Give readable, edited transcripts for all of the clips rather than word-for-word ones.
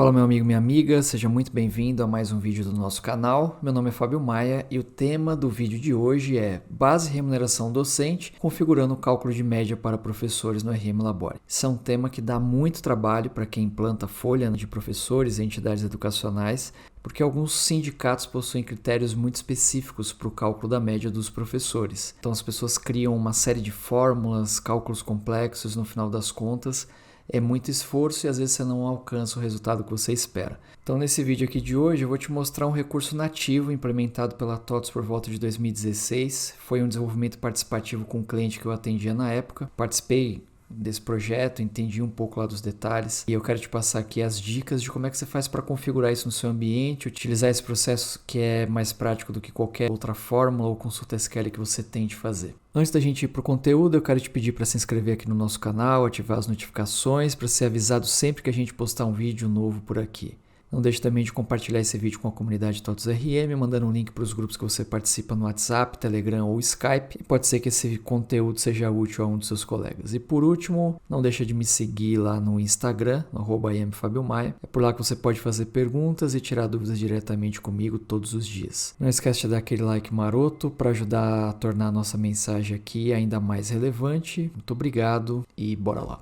Fala meu amigo, minha amiga, seja muito bem-vindo a mais um vídeo do nosso canal. Meu nome é Fábio Maia e o tema do vídeo de hoje é Base e Remuneração Docente, configurando o cálculo de média para professores no RM Labore. Isso é um tema que dá muito trabalho para quem implanta folha de professores e entidades educacionais, porque alguns sindicatos possuem critérios muito específicos para o cálculo da média dos professores. Então as pessoas criam uma série de fórmulas, cálculos complexos, no final das contas é muito esforço e às vezes você não alcança o resultado que você espera. Então nesse vídeo aqui de hoje eu vou te mostrar um recurso nativo implementado pela TOTS por volta de 2016. Foi um desenvolvimento participativo com um cliente que eu atendia na época. Participei desse projeto, entendi um pouco lá dos detalhes e eu quero te passar aqui as dicas de como é que você faz para configurar isso no seu ambiente, utilizar esse processo que é mais prático do que qualquer outra fórmula ou consulta SQL que você tente fazer. Antes da gente ir para o conteúdo, eu quero te pedir para se inscrever aqui no nosso canal, ativar as notificações para ser avisado sempre que a gente postar um vídeo novo por aqui. Não deixe também de compartilhar esse vídeo com a comunidade TOTS RM, mandando um link para os grupos que você participa no WhatsApp, Telegram ou Skype. E pode ser que esse conteúdo seja útil a um dos seus colegas. E por último, não deixe de me seguir lá no Instagram, no @imfabiomaia. É por lá que você pode fazer perguntas e tirar dúvidas diretamente comigo todos os dias. Não esquece de dar aquele like maroto para ajudar a tornar a nossa mensagem aqui ainda mais relevante. Muito obrigado e bora lá.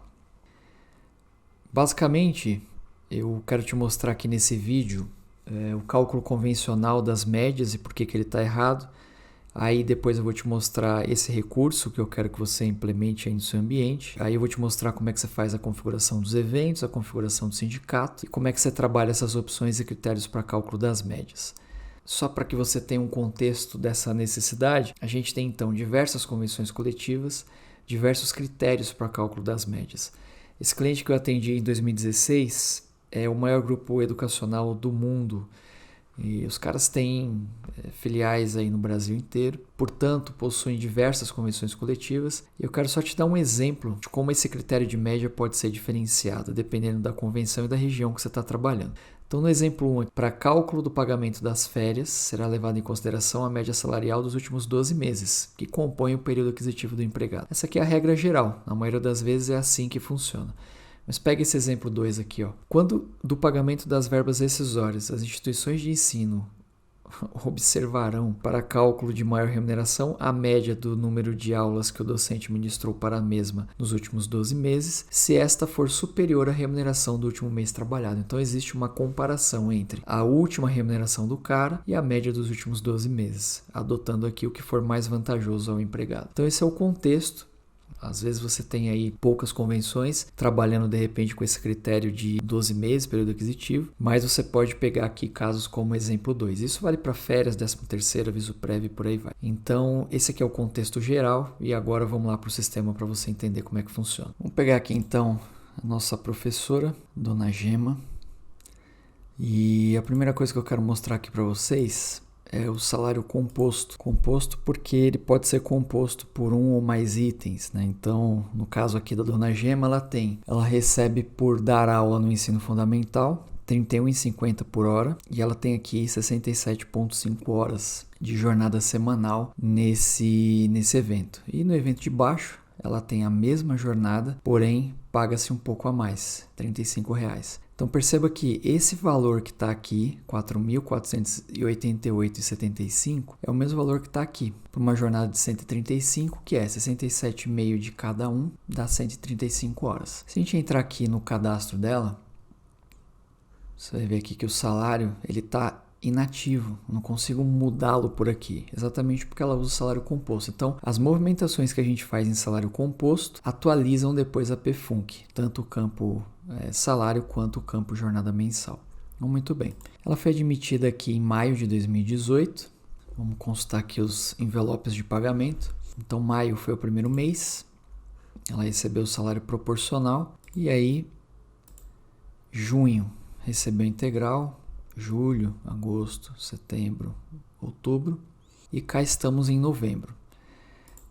Basicamente, eu quero te mostrar aqui nesse vídeo o cálculo convencional das médias e por que ele está errado. Aí depois eu vou te mostrar esse recurso que eu quero que você implemente aí no seu ambiente. Aí eu vou te mostrar como é que você faz a configuração dos eventos, a configuração do sindicato e como é que você trabalha essas opções e critérios para cálculo das médias. Só para que você tenha um contexto dessa necessidade, a gente tem então diversas convenções coletivas, diversos critérios para cálculo das médias. Esse cliente que eu atendi em 2016 é o maior grupo educacional do mundo e os caras têm filiais aí no Brasil inteiro, portanto possuem diversas convenções coletivas e eu quero só te dar um exemplo de como esse critério de média pode ser diferenciado dependendo da convenção e da região que você está trabalhando. Então no exemplo 1, para cálculo do pagamento das férias, será levado em consideração a média salarial dos últimos 12 meses, que compõe o período aquisitivo do empregado. Essa aqui é a regra geral, na maioria das vezes é assim que funciona. Mas pega esse exemplo 2 aqui. Quando do pagamento das verbas rescisórias, as instituições de ensino observarão para cálculo de maior remuneração a média do número de aulas que o docente ministrou para a mesma nos últimos 12 meses, se esta for superior à remuneração do último mês trabalhado. Então existe uma comparação entre a última remuneração do cara e a média dos últimos 12 meses, adotando aqui o que for mais vantajoso ao empregado. Então esse é o contexto. Às vezes você tem aí poucas convenções, trabalhando de repente com esse critério de 12 meses, período aquisitivo, mas você pode pegar aqui casos como exemplo 2. Isso vale para férias, 13º, aviso prévio e por aí vai. Então, esse aqui é o contexto geral e agora vamos lá para o sistema para você entender como é que funciona. Vamos pegar aqui então a nossa professora, Dona Gema, e a primeira coisa que eu quero mostrar aqui para vocês é o salário composto. Composto porque ele pode ser composto por um ou mais itens, né? Então, no caso aqui da Dona Gema, ela recebe por dar aula no ensino fundamental, R$ 31,50 por hora, e ela tem aqui 67,5 horas de jornada semanal nesse evento. E no evento de baixo, ela tem a mesma jornada, porém paga-se um pouco a mais, R$ 35. Então perceba que esse valor que está aqui, R$ 4.488,75, é o mesmo valor que está aqui, por uma jornada de 135, que é 67,5 de cada um, dá 135 horas. Se a gente entrar aqui no cadastro dela, você vai ver aqui que o salário está inativo, não consigo mudá-lo por aqui, exatamente porque ela usa o salário composto. Então, as movimentações que a gente faz em salário composto atualizam depois a PFUNC, tanto o campo salário quanto o campo jornada mensal. Então, muito bem. Ela foi admitida aqui em maio de 2018. Vamos consultar aqui os envelopes de pagamento. Então, maio foi o primeiro mês. Ela recebeu o salário proporcional. E aí, junho recebeu integral. Julho, agosto, setembro, outubro e cá estamos em novembro.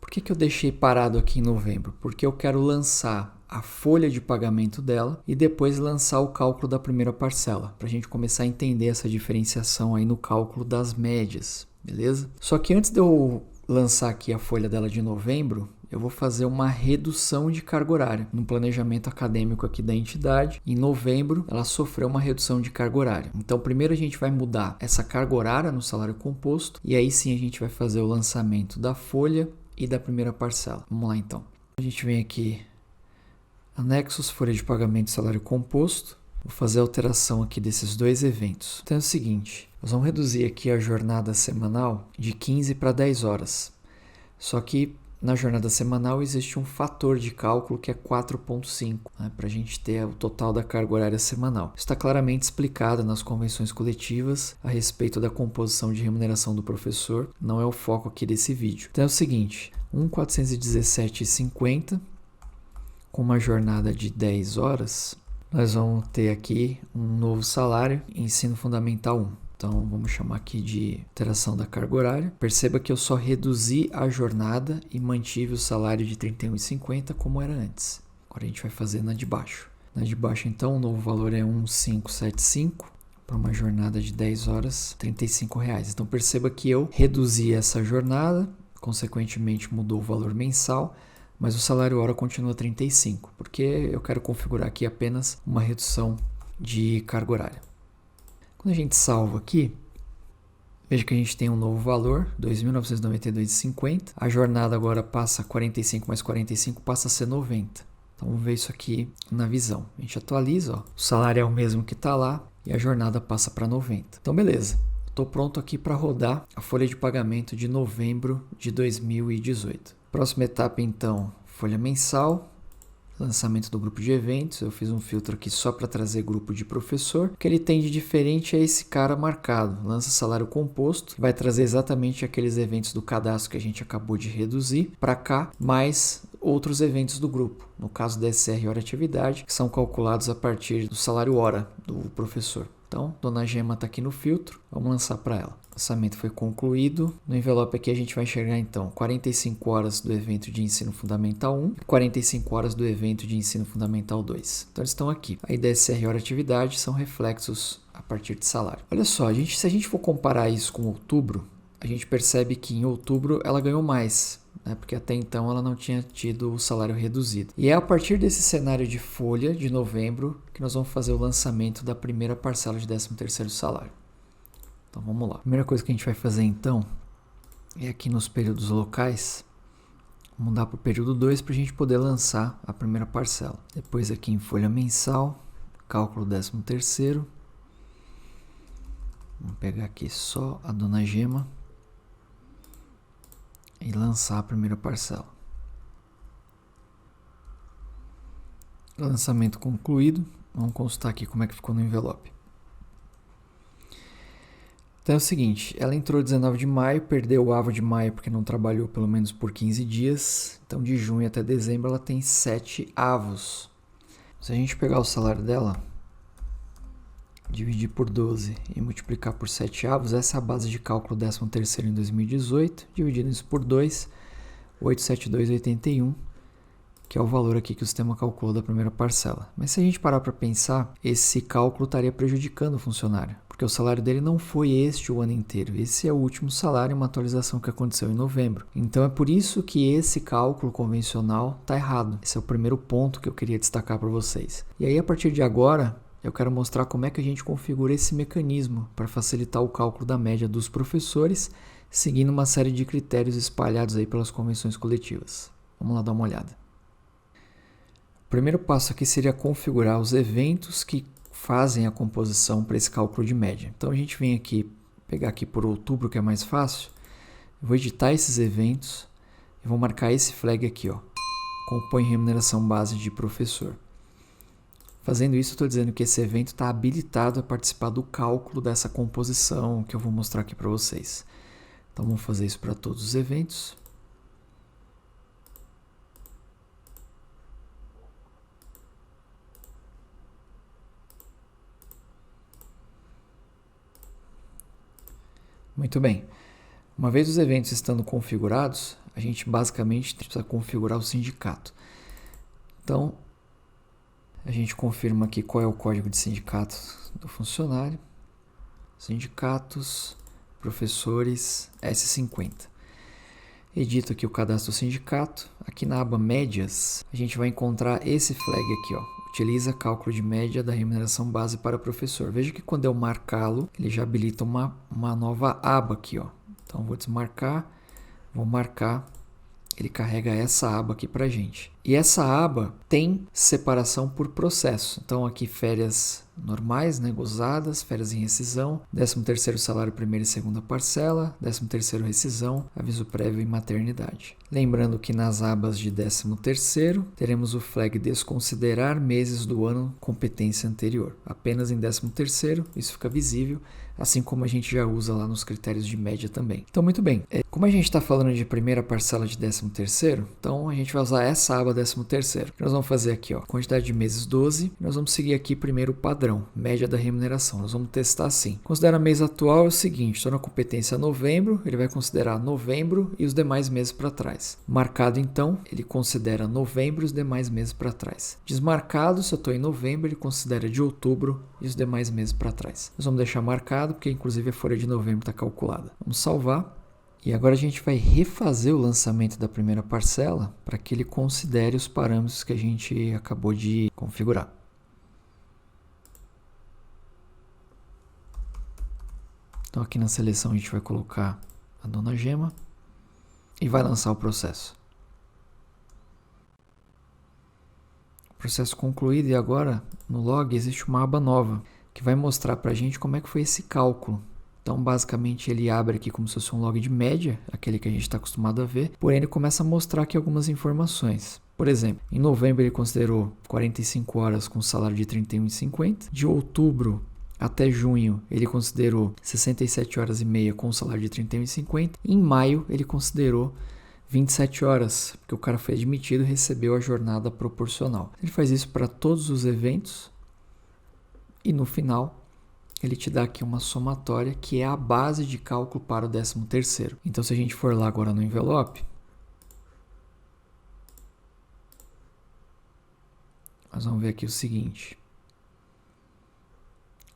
Por que eu deixei parado aqui em novembro? Porque eu quero lançar a folha de pagamento dela e depois lançar o cálculo da primeira parcela, para a gente começar a entender essa diferenciação aí no cálculo das médias, beleza? Só que antes de eu lançar aqui a folha dela de novembro, eu vou fazer uma redução de carga horária. No planejamento acadêmico aqui da entidade, em novembro, ela sofreu uma redução de carga horária. Então, primeiro a gente vai mudar essa carga horária no salário composto e aí sim a gente vai fazer o lançamento da folha e da primeira parcela. Vamos lá então. A gente vem aqui, anexos, folha de pagamento e salário composto. Vou fazer a alteração aqui desses dois eventos. Então é o seguinte, nós vamos reduzir aqui a jornada semanal de 15 para 10 horas. Só que na jornada semanal existe um fator de cálculo que é 4,5, né, para a gente ter o total da carga horária semanal. Isso está claramente explicado nas convenções coletivas a respeito da composição de remuneração do professor, não é o foco aqui desse vídeo. Então é o seguinte, 1.417,50 com uma jornada de 10 horas, nós vamos ter aqui um novo salário, ensino fundamental 1. Então, vamos chamar aqui de alteração da carga horária. Perceba que eu só reduzi a jornada e mantive o salário de R$ 31,50 como era antes. Agora a gente vai fazer na de baixo. Na de baixo, então, o novo valor é 1.575 para uma jornada de 10 horas, R$ 35. Então, perceba que eu reduzi essa jornada, consequentemente mudou o valor mensal, mas o salário hora continua 35, porque eu quero configurar aqui apenas uma redução de carga horária. Quando a gente salva aqui, veja que a gente tem um novo valor, R$ 2.992,50. A jornada agora passa 45 mais 45, passa a ser 90. Então vamos ver isso aqui na visão. A gente atualiza, ó. O salário é o mesmo que está lá e a jornada passa para 90. Então beleza, estou pronto aqui para rodar a folha de pagamento de novembro de 2018. Próxima etapa então, folha mensal. Lançamento do grupo de eventos, eu fiz um filtro aqui só para trazer grupo de professor. O que ele tem de diferente é esse cara marcado, lança salário composto, vai trazer exatamente aqueles eventos do cadastro que a gente acabou de reduzir para cá, mais outros eventos do grupo, no caso da SR Hora Atividade, que são calculados a partir do salário hora do professor. Então, Dona Gema está aqui no filtro, vamos lançar para ela. O lançamento foi concluído. No envelope aqui a gente vai enxergar então 45 horas do evento de ensino fundamental 1 e 45 horas do evento de ensino fundamental 2. Então eles estão aqui. A IDSR hora atividade são reflexos a partir de salário. Olha só, se a gente for comparar isso com outubro, a gente percebe que em outubro ela ganhou mais, né? Porque até então ela não tinha tido o salário reduzido. E é a partir desse cenário de folha de novembro que nós vamos fazer o lançamento da primeira parcela de 13º salário. Então vamos lá. A primeira coisa que a gente vai fazer então é aqui nos períodos locais, mudar para o período 2 para a gente poder lançar a primeira parcela. Depois aqui em folha mensal, cálculo 13º. Vamos pegar aqui só a Dona Gema e lançar a primeira parcela. Lançamento concluído. Vamos consultar aqui como é que ficou no envelope. Então é o seguinte, ela entrou 19 de maio, perdeu o AVO de maio porque não trabalhou pelo menos por 15 dias. Então de junho até dezembro ela tem 7 AVOs. Se a gente pegar o salário dela, dividir por 12 e multiplicar por 7 avos, essa é a base de cálculo 13º em 2018, dividindo isso por 2, 872,81, que é o valor aqui que o sistema calculou da primeira parcela. Mas se a gente parar para pensar, esse cálculo estaria prejudicando o funcionário, porque o salário dele não foi este o ano inteiro. Esse é o último salário, uma atualização que aconteceu em novembro. Então é por isso que esse cálculo convencional está errado. Esse é o primeiro ponto que eu queria destacar para vocês. E aí, a partir de agora, eu quero mostrar como é que a gente configura esse mecanismo para facilitar o cálculo da média dos professores, seguindo uma série de critérios espalhados aí pelas convenções coletivas. Vamos lá dar uma olhada. O primeiro passo aqui seria configurar os eventos que fazem a composição para esse cálculo de média. Então a gente vem aqui, pegar aqui por outubro, que é mais fácil, eu vou editar esses eventos e vou marcar esse flag aqui, ó, compõe remuneração base de professor. Fazendo isso, eu estou dizendo que esse evento está habilitado a participar do cálculo dessa composição que eu vou mostrar aqui para vocês. Então vamos fazer isso para todos os eventos. Muito bem. Uma vez os eventos estando configurados, a gente basicamente precisa configurar o sindicato. Então, a gente confirma aqui qual é o código de sindicato do funcionário. Sindicatos, professores, S50. edito aqui o cadastro do sindicato. Aqui na aba médias, a gente vai encontrar esse flag aqui, ó. Utiliza cálculo de média da remuneração base para professor. Veja que quando eu marcá-lo, ele já habilita uma nova aba aqui, ó. Então, vou desmarcar, vou marcar, ele carrega essa aba aqui para a gente. E essa aba tem separação por processo. Então, aqui férias normais, né, gozadas, férias em rescisão, 13º salário primeira e segunda parcela, 13º rescisão, aviso prévio e maternidade. Lembrando que nas abas de 13º, teremos o flag desconsiderar meses do ano competência anterior. Apenas em 13º, isso fica visível, assim como a gente já usa lá nos critérios de média também. Então, muito bem. Como a gente está falando de primeira parcela de 13º, então a gente vai usar essa aba 13º. Nós vamos fazer aqui, ó, quantidade de meses 12. Nós vamos seguir aqui primeiro o padrão, média da remuneração. Nós vamos testar assim. Considera mês atual é o seguinte, estou na competência novembro, ele vai considerar novembro e os demais meses para trás. Marcado então, ele considera novembro e os demais meses para trás. Desmarcado, se eu estou em novembro, ele considera de outubro e os demais meses para trás. Nós vamos deixar marcado, porque inclusive a folha de novembro está calculada. Vamos salvar. E agora a gente vai refazer o lançamento da primeira parcela para que ele considere os parâmetros que a gente acabou de configurar. Então aqui na seleção a gente vai colocar a dona Gema e vai lançar o processo. Processo concluído, e agora no log existe uma aba nova que vai mostrar para a gente como é que foi esse cálculo. Então, basicamente, ele abre aqui como se fosse um log de média, aquele que a gente está acostumado a ver, porém ele começa a mostrar aqui algumas informações. Por exemplo, em novembro ele considerou 45 horas com salário de R$ 31,50. De outubro até junho ele considerou 67 horas e meia com salário de R$ 31,50. Em maio ele considerou 27 horas, porque o cara foi admitido e recebeu a jornada proporcional. Ele faz isso para todos os eventos e no final ele te dá aqui uma somatória que é a base de cálculo para o 13º. Então, se a gente for lá agora no envelope, nós vamos ver aqui o seguinte.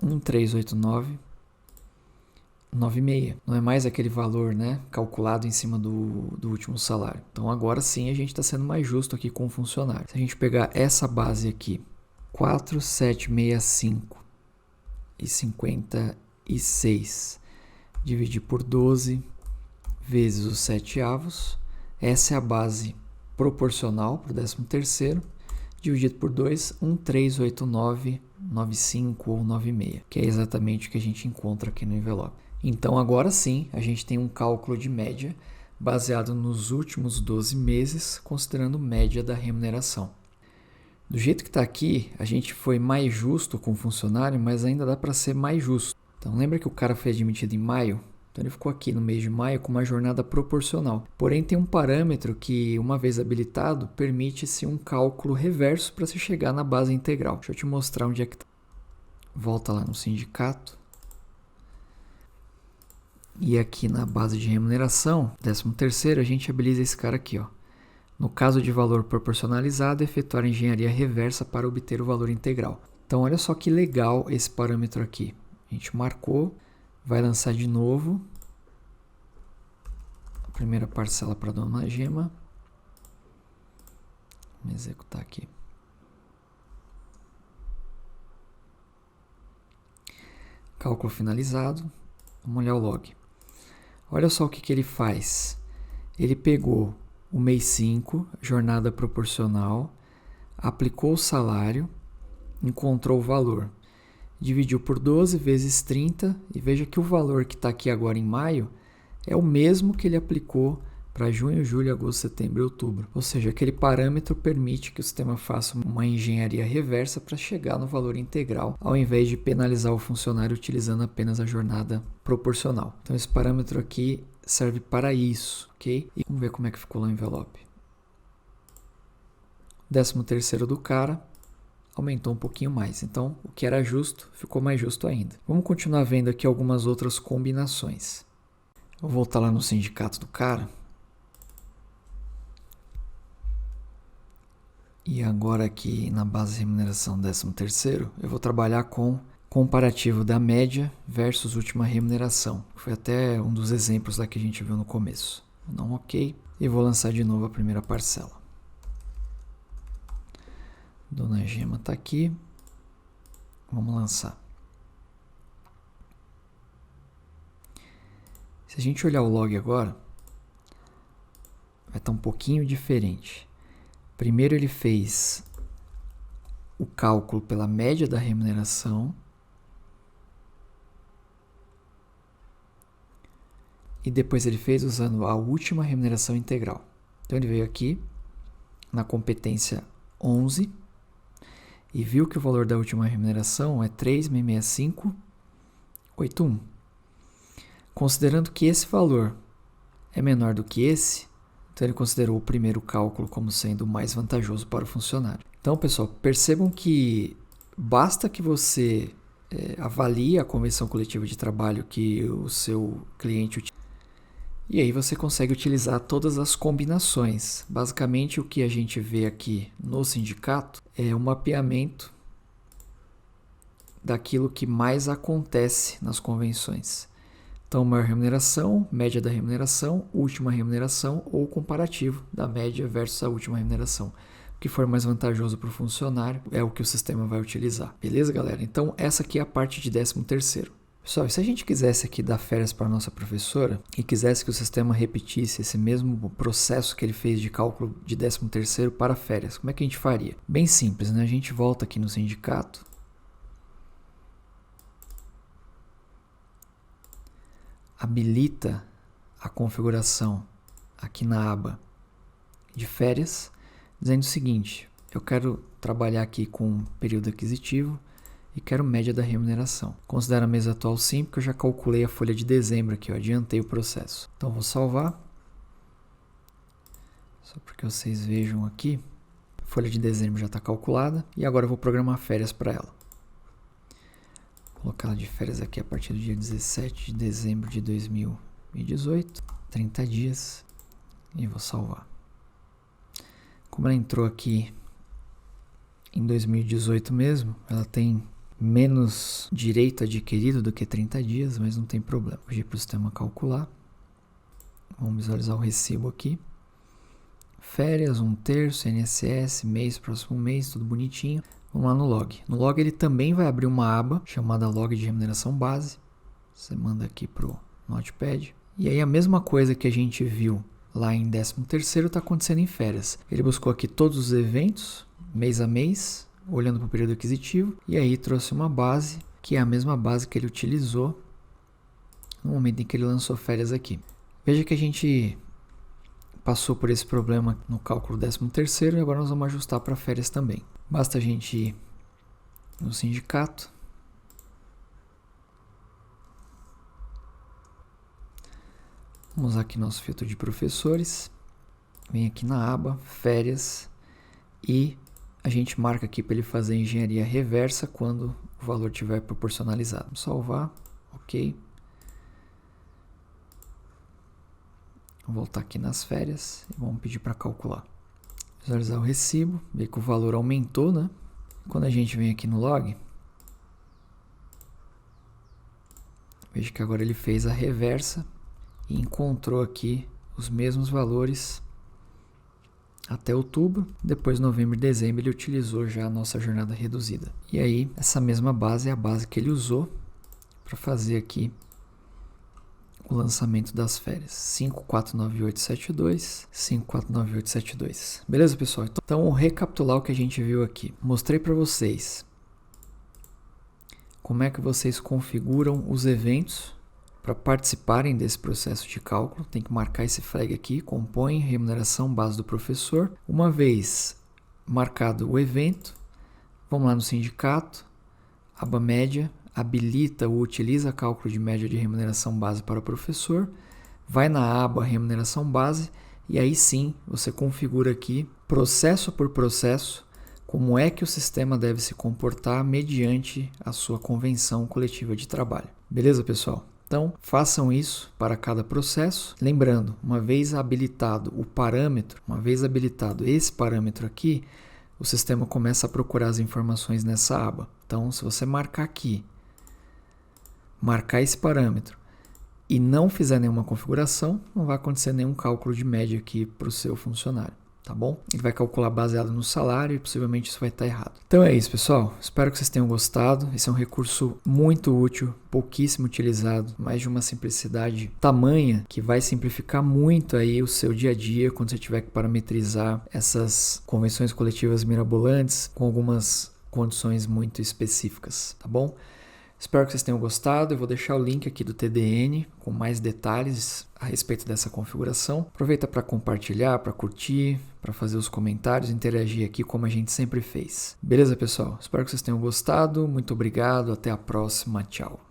1.389,96. Não é mais aquele valor, né, calculado em cima do último salário. Então, agora sim a gente está sendo mais justo aqui com o funcionário. Se a gente pegar essa base aqui, 4.765,56, dividir por 12 vezes os 7avos, essa é a base proporcional para o 13º, dividido por 2, 1.389,95 ou 96, que é exatamente o que a gente encontra aqui no envelope. Então agora sim, a gente tem um cálculo de média baseado nos últimos 12 meses, considerando média da remuneração. Do jeito que está aqui, a gente foi mais justo com o funcionário, mas ainda dá para ser mais justo. Então, lembra que o cara foi admitido em maio? Então, ele ficou aqui no mês de maio com uma jornada proporcional. Porém, tem um parâmetro que, uma vez habilitado, permite-se um cálculo reverso para se chegar na base integral. Deixa eu te mostrar onde é que está. Volta lá no sindicato. E aqui na base de remuneração, 13º, a gente habilita esse cara aqui, ó. No caso de valor proporcionalizado, efetuar a engenharia reversa para obter o valor integral. Então, olha só que legal esse parâmetro aqui. A gente marcou, vai lançar de novo. A primeira parcela para a dona Gema. Vamos executar aqui. Cálculo finalizado. Vamos olhar o log. Olha só o que ele faz. Ele pegou o mês 5, jornada proporcional, aplicou o salário, encontrou o valor, dividiu por 12 vezes 30 e veja que o valor que está aqui agora em maio é o mesmo que ele aplicou para junho, julho, agosto, setembro e outubro. Ou seja, aquele parâmetro permite que o sistema faça uma engenharia reversa para chegar no valor integral, ao invés de penalizar o funcionário utilizando apenas a jornada proporcional. Então esse parâmetro aqui serve para isso, ok? E vamos ver como é que ficou lá o envelope. 13º do cara aumentou um pouquinho mais, então o que era justo ficou mais justo ainda. Vamos continuar vendo aqui algumas outras combinações. Vou voltar lá no sindicato do cara. E agora aqui na base de remuneração 13º, eu vou trabalhar com comparativo da média versus última remuneração. Foi até um dos exemplos lá que a gente viu no começo. Vou dar um OK e vou lançar de novo a primeira parcela. Dona Gema está aqui. Vamos lançar. Se a gente olhar o log agora, vai estar um pouquinho diferente. Primeiro ele fez o cálculo pela média da remuneração. E depois ele fez usando a última remuneração integral. Então ele veio aqui na competência 11 e viu que o valor da última remuneração é 3.665,81. Considerando que esse valor é menor do que esse, então ele considerou o primeiro cálculo como sendo mais vantajoso para o funcionário. Então, pessoal, percebam que basta que você avalie a convenção coletiva de trabalho que o seu cliente utiliza. E aí você consegue utilizar todas as combinações. Basicamente, o que a gente vê aqui no sindicato é um mapeamento daquilo que mais acontece nas convenções. Então, maior remuneração, média da remuneração, última remuneração ou comparativo da média versus a última remuneração. O que for mais vantajoso para o funcionário é o que o sistema vai utilizar. Beleza, galera? Então, essa aqui é a parte de 13º. Pessoal, se a gente quisesse aqui dar férias para a nossa professora e quisesse que o sistema repetisse esse mesmo processo que ele fez de cálculo de 13º para férias, como é que a gente faria? Bem simples, né? A gente volta aqui no sindicato. Habilita a configuração aqui na aba de férias, dizendo o seguinte: eu quero trabalhar aqui com período aquisitivo e quero média da remuneração. Considera a mesa atual sim, porque eu já calculei a folha de dezembro aqui, eu adiantei o processo. Então vou salvar, só para que vocês vejam aqui. A folha de dezembro já está calculada e agora eu vou programar férias para ela. Vou colocar ela de férias aqui a partir do dia 17 de dezembro de 2018, 30 dias, e vou salvar. Como ela entrou aqui em 2018 mesmo, ela tem menos direito adquirido do que 30 dias, mas não tem problema. Vou ir para o sistema calcular. Vamos visualizar o recibo aqui. Férias, 1/3, INSS, mês, próximo mês, tudo bonitinho. Vamos lá no log. No log ele também vai abrir uma aba chamada log de remuneração base. Você manda aqui para o Notepad. E aí a mesma coisa que a gente viu lá em 13º está acontecendo em férias. Ele buscou aqui todos os eventos, mês a mês, olhando para o período aquisitivo, e aí trouxe uma base, que é a mesma base que ele utilizou no momento em que ele lançou férias aqui. Veja que a gente passou por esse problema no cálculo 13º e agora nós vamos ajustar para férias também. Basta a gente ir no sindicato, vamos usar aqui nosso filtro de professores, vem aqui na aba férias e a gente marca aqui para ele fazer engenharia reversa quando o valor estiver proporcionalizado. Vamos salvar, ok. Vou voltar aqui nas férias e vamos pedir para calcular. Visualizar o recibo, ver que o valor aumentou, né? Quando a gente vem aqui no log, veja que agora ele fez a reversa e encontrou aqui os mesmos valores até outubro. Depois, novembro e dezembro, ele utilizou já a nossa jornada reduzida. E aí, essa mesma base é a base que ele usou para fazer aqui o lançamento das férias. 549872, 549872. Beleza, pessoal? Então, vou recapitular o que a gente viu aqui. Mostrei para vocês como é que vocês configuram os eventos para participarem desse processo de cálculo. Tem que marcar esse flag aqui, compõe remuneração base do professor. Uma vez marcado o evento, vamos lá no sindicato, aba média, habilita ou utiliza cálculo de média de remuneração base para o professor, vai na aba remuneração base e aí sim você configura aqui, processo por processo, como é que o sistema deve se comportar mediante a sua convenção coletiva de trabalho. Beleza, pessoal? Então, façam isso para cada processo. Lembrando, uma vez habilitado o parâmetro, uma vez habilitado esse parâmetro aqui, o sistema começa a procurar as informações nessa aba. Então, se você marcar aqui, marcar esse parâmetro e não fizer nenhuma configuração, não vai acontecer nenhum cálculo de média aqui para o seu funcionário. Tá bom? Ele vai calcular baseado no salário e possivelmente isso vai estar errado. Então é isso, pessoal. Espero que vocês tenham gostado. Esse é um recurso muito útil, pouquíssimo utilizado, mas de uma simplicidade tamanha que vai simplificar muito aí o seu dia a dia quando você tiver que parametrizar essas convenções coletivas mirabolantes com algumas condições muito específicas, tá bom? Espero que vocês tenham gostado. Eu vou deixar o link aqui do TDN com mais detalhes a respeito dessa configuração. Aproveita para compartilhar, para curtir, para fazer os comentários, interagir aqui como a gente sempre fez. Beleza, pessoal? Espero que vocês tenham gostado. Muito obrigado. Até a próxima. Tchau.